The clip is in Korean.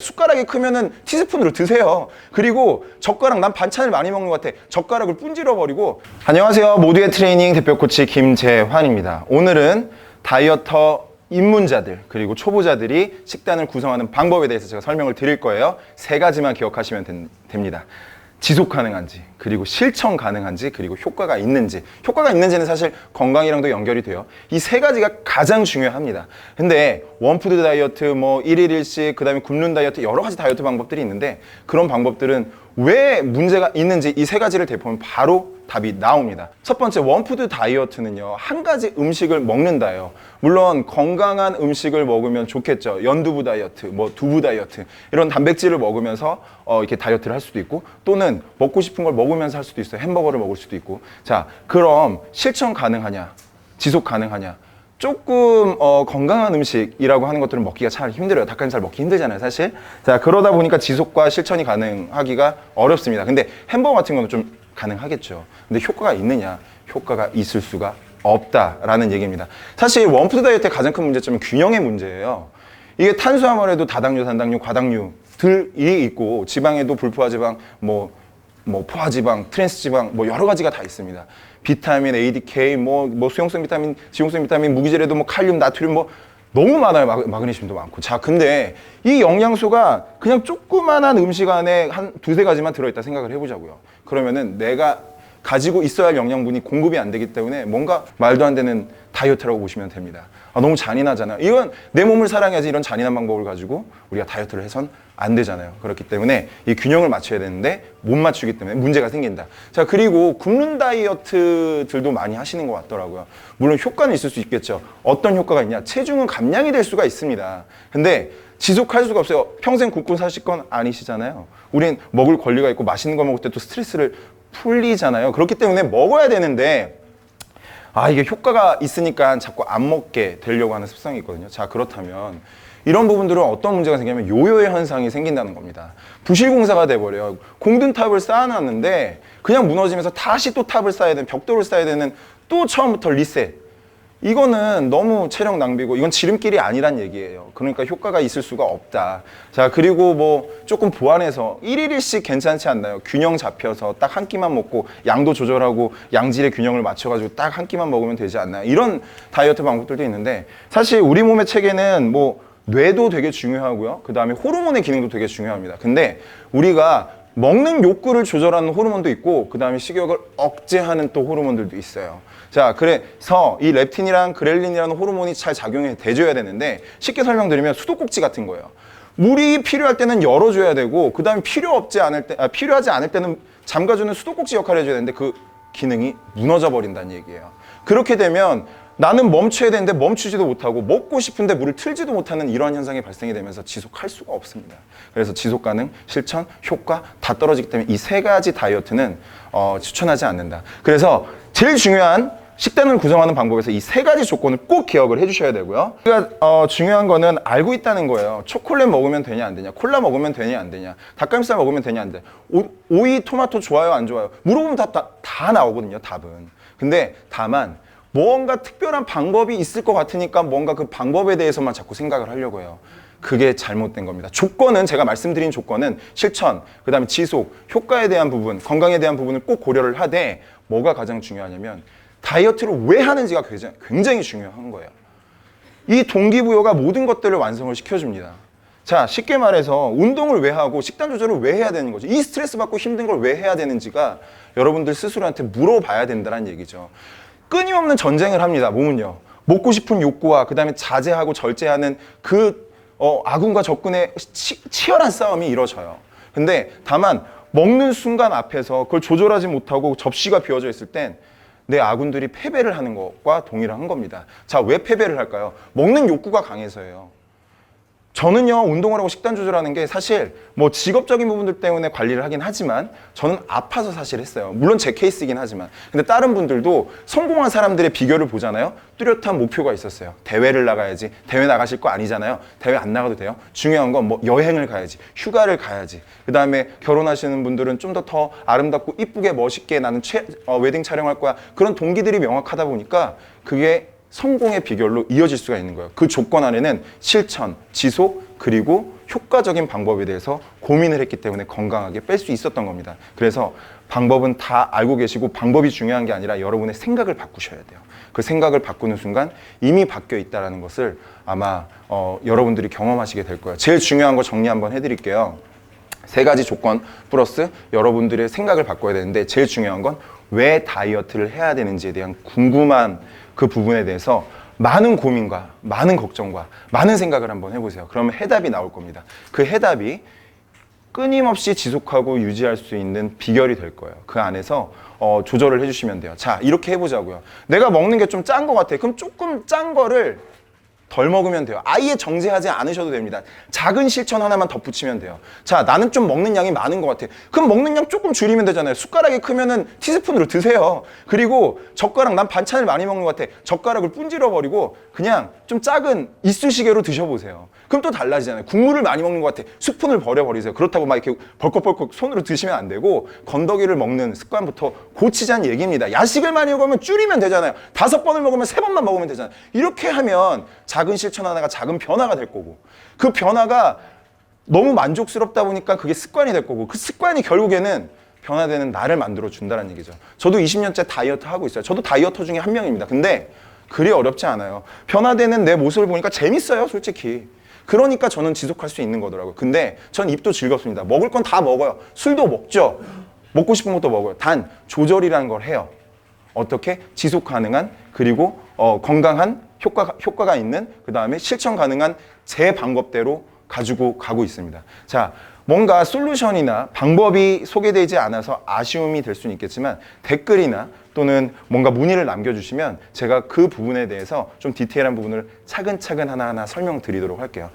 숟가락이 크면은 티스푼으로 드세요. 그리고 젓가락, 난 반찬을 많이 먹는 것 같아. 젓가락을 분질러 버리고. 안녕하세요. 모두의 트레이닝 대표 코치 김재환입니다. 오늘은 다이어터 입문자들 그리고 초보자들이 식단을 구성하는 방법에 대해서 제가 설명을 드릴 거예요. 세 가지만 기억하시면 됩니다. 지속 가능한지, 그리고 실천 가능한지, 그리고 효과가 있는지. 효과가 있는지는 사실 건강이랑도 연결이 돼요. 이 세 가지가 가장 중요합니다. 근데 원푸드 다이어트, 뭐 1일 1식, 그 다음에 굶는 다이어트, 여러 가지 다이어트 방법들이 있는데 그런 방법들은 왜 문제가 있는지 이 세 가지를 대보면 바로 답이 나옵니다. 첫 번째, 원푸드 다이어트는요, 한 가지 음식을 먹는다예요. 물론 건강한 음식을 먹으면 좋겠죠. 연두부 다이어트, 뭐 두부 다이어트, 이런 단백질을 먹으면서 이렇게 다이어트를 할 수도 있고, 또는 먹고 싶은 걸 먹으면서 할 수도 있어요. 햄버거를 먹을 수도 있고. 자, 그럼 실천 가능하냐, 지속 가능하냐? 조금 건강한 음식이라고 하는 것들은 먹기가 참 힘들어요. 닭가슴살 먹기 힘들잖아요, 사실. 자, 그러다 보니까 지속과 실천이 가능하기가 어렵습니다. 근데 햄버거 같은 거는 좀 가능하겠죠. 근데 효과가 있느냐? 효과가 있을 수가 없다라는 얘기입니다. 사실 원푸드 다이어트의 가장 큰 문제점은 균형의 문제예요. 이게 탄수화물에도 다당류, 단당류, 과당류들이 있고, 지방에도 불포화지방, 뭐 포화지방, 트랜스지방, 뭐 여러 가지가 다 있습니다. 비타민, ADK, 뭐 수용성 비타민, 지용성 비타민, 무기질에도 뭐 칼륨, 나트륨, 뭐 너무 많아요. 마그네슘도 많고. 자, 근데 이 영양소가 그냥 조그만한 음식 안에 한 두세 가지만 들어있다 생각을 해보자고요. 그러면은 내가 가지고 있어야 할 영양분이 공급이 안 되기 때문에 뭔가 말도 안 되는 다이어트라고 보시면 됩니다. 너무 잔인하잖아요. 이건 내 몸을 사랑해야지 이런 잔인한 방법을 가지고 우리가 다이어트를 해선 안 되잖아요. 그렇기 때문에 이 균형을 맞춰야 되는데 못 맞추기 때문에 문제가 생긴다. 자, 그리고 굶는 다이어트들도 많이 하시는 것 같더라고요. 물론 효과는 있을 수 있겠죠. 어떤 효과가 있냐? 체중은 감량이 될 수가 있습니다. 근데 지속할 수가 없어요. 평생 굶고 사실 건 아니시잖아요. 우린 먹을 권리가 있고 맛있는 거 먹을 때 또 스트레스를 풀리잖아요. 그렇기 때문에 먹어야 되는데 이게 효과가 있으니까 자꾸 안 먹게 되려고 하는 습성이 있거든요. 자, 그렇다면 이런 부분들은 어떤 문제가 생기냐면 요요의 현상이 생긴다는 겁니다. 부실공사가 돼버려요. 공든탑을 쌓아놨는데 그냥 무너지면서 다시 또 탑을 쌓아야 되는, 벽돌을 쌓아야 되는, 또 처음부터 리셋. 이거는 너무 체력 낭비고 이건 지름길이 아니란 얘기예요. 그러니까 효과가 있을 수가 없다. 자, 그리고 뭐 조금 보완해서 1일 1식 괜찮지 않나요? 균형 잡혀서 딱 한 끼만 먹고 양도 조절하고 양질의 균형을 맞춰가지고 딱 한 끼만 먹으면 되지 않나요? 이런 다이어트 방법들도 있는데, 사실 우리 몸의 체계는 뭐 뇌도 되게 중요하고요. 그 다음에 호르몬의 기능도 되게 중요합니다. 근데 우리가 먹는 욕구를 조절하는 호르몬도 있고, 그 다음에 식욕을 억제하는 또 호르몬들도 있어요. 자, 그래서 이 렙틴이랑 그렐린이라는 호르몬이 잘 작용해 대줘야 되는데, 쉽게 설명드리면 수도꼭지 같은 거예요. 물이 필요할 때는 열어줘야 되고, 그 다음에 필요하지 않을 때는 잠가주는 수도꼭지 역할을 해줘야 되는데 그 기능이 무너져 버린다는 얘기예요. 그렇게 되면 나는 멈춰야 되는데 멈추지도 못하고, 먹고 싶은데 물을 틀지도 못하는 이러한 현상이 발생이 되면서 지속할 수가 없습니다. 그래서 지속 가능, 실천, 효과 다 떨어지기 때문에 이 세 가지 다이어트는 추천하지 않는다. 그래서 제일 중요한 식단을 구성하는 방법에서 이 세 가지 조건을 꼭 기억을 해주셔야 되고요. 그러니까 중요한 거는 알고 있다는 거예요. 초콜릿 먹으면 되냐 안 되냐, 콜라 먹으면 되냐 안 되냐, 닭가슴살 먹으면 되냐 안 되냐, 오이, 토마토 좋아요 안 좋아요, 물어보면 다 나오거든요, 답은. 근데 다만 뭔가 특별한 방법이 있을 것 같으니까 뭔가 그 방법에 대해서만 자꾸 생각을 하려고 해요. 그게 잘못된 겁니다. 조건은, 제가 말씀드린 조건은 실천, 그 다음에 지속, 효과에 대한 부분, 건강에 대한 부분을 꼭 고려를 하되, 뭐가 가장 중요하냐면 다이어트를 왜 하는지가 굉장히 중요한 거예요. 이 동기부여가 모든 것들을 완성을 시켜줍니다. 자, 쉽게 말해서 운동을 왜 하고 식단 조절을 왜 해야 되는 거죠? 이 스트레스 받고 힘든 걸 왜 해야 되는지가 여러분들 스스로한테 물어봐야 된다는 얘기죠. 끊임없는 전쟁을 합니다, 몸은요. 먹고 싶은 욕구와 그 다음에 자제하고 절제하는 그 아군과 적군의 치열한 싸움이 이루어져요. 근데 다만 먹는 순간 앞에서 그걸 조절하지 못하고 접시가 비워져 있을 땐 내 아군들이 패배를 하는 것과 동일한 겁니다. 자, 왜 패배를 할까요? 먹는 욕구가 강해서예요. 저는요, 운동을 하고 식단 조절하는 게 사실 뭐 직업적인 부분들 때문에 관리를 하긴 하지만, 저는 아파서 사실 했어요. 물론 제 케이스이긴 하지만. 근데 다른 분들도 성공한 사람들의 비결을 보잖아요. 뚜렷한 목표가 있었어요. 대회를 나가야지. 대회 나가실 거 아니잖아요. 대회 안 나가도 돼요. 중요한 건 뭐 여행을 가야지, 휴가를 가야지, 그 다음에 결혼하시는 분들은 좀 더 아름답고 이쁘게 멋있게 나는 웨딩 촬영할 거야. 그런 동기들이 명확하다 보니까 그게 성공의 비결로 이어질 수가 있는 거예요. 그 조건 안에는 실천, 지속, 그리고 효과적인 방법에 대해서 고민을 했기 때문에 건강하게 뺄 수 있었던 겁니다. 그래서 방법은 다 알고 계시고 방법이 중요한 게 아니라 여러분의 생각을 바꾸셔야 돼요. 그 생각을 바꾸는 순간 이미 바뀌어 있다는 것을 아마 여러분들이 경험하시게 될 거예요. 제일 중요한 거 정리 한번 해드릴게요. 3가지 조건 플러스 여러분들의 생각을 바꿔야 되는데 제일 중요한 건 왜 다이어트를 해야 되는지에 대한 궁금한 그 부분에 대해서 많은 고민과 많은 걱정과 많은 생각을 한번 해보세요. 그러면 해답이 나올 겁니다. 그 해답이 끊임없이 지속하고 유지할 수 있는 비결이 될 거예요. 그 안에서 조절을 해주시면 돼요. 자, 이렇게 해보자고요. 내가 먹는 게 좀 짠 것 같아. 그럼 조금 짠 거를 덜 먹으면 돼요. 아예 정제하지 않으셔도 됩니다. 작은 실천 하나만 덧붙이면 돼요. 자, 나는 좀 먹는 양이 많은 것 같아. 그럼 먹는 양 조금 줄이면 되잖아요. 숟가락이 크면은 티스푼으로 드세요. 그리고 젓가락, 난 반찬을 많이 먹는 것 같아. 젓가락을 분질러 버리고 그냥 좀 작은 이쑤시개로 드셔보세요. 그럼 또 달라지잖아요. 국물을 많이 먹는 것 같아. 스푼을 버려버리세요. 그렇다고 막 이렇게 벌컥벌컥 손으로 드시면 안 되고 건더기를 먹는 습관부터 고치자는 얘기입니다. 야식을 많이 먹으면 줄이면 되잖아요. 5번을 먹으면 3번만 먹으면 되잖아요. 이렇게 하면 작은 실천 하나가 작은 변화가 될 거고 그 변화가 너무 만족스럽다 보니까 그게 습관이 될 거고 그 습관이 결국에는 변화되는 나를 만들어 준다는 얘기죠. 저도 20년째 다이어트 하고 있어요. 저도 다이어터 중에 한 명입니다. 근데 그리 어렵지 않아요. 변화되는 내 모습을 보니까 재밌어요, 솔직히. 그러니까 저는 지속할 수 있는 거더라고요. 근데 전 입도 즐겁습니다. 먹을 건 다 먹어요. 술도 먹죠. 먹고 싶은 것도 먹어요. 단 조절이라는 걸 해요. 어떻게? 지속 가능한 그리고 건강한 효과가 있는 그 다음에 실천 가능한 제 방법대로 가지고 가고 있습니다. 자, 뭔가 솔루션이나 방법이 소개되지 않아서 아쉬움이 될 수는 있겠지만 댓글이나 또는 뭔가 문의를 남겨주시면 제가 그 부분에 대해서 좀 디테일한 부분을 차근차근 하나하나 설명드리도록 할게요.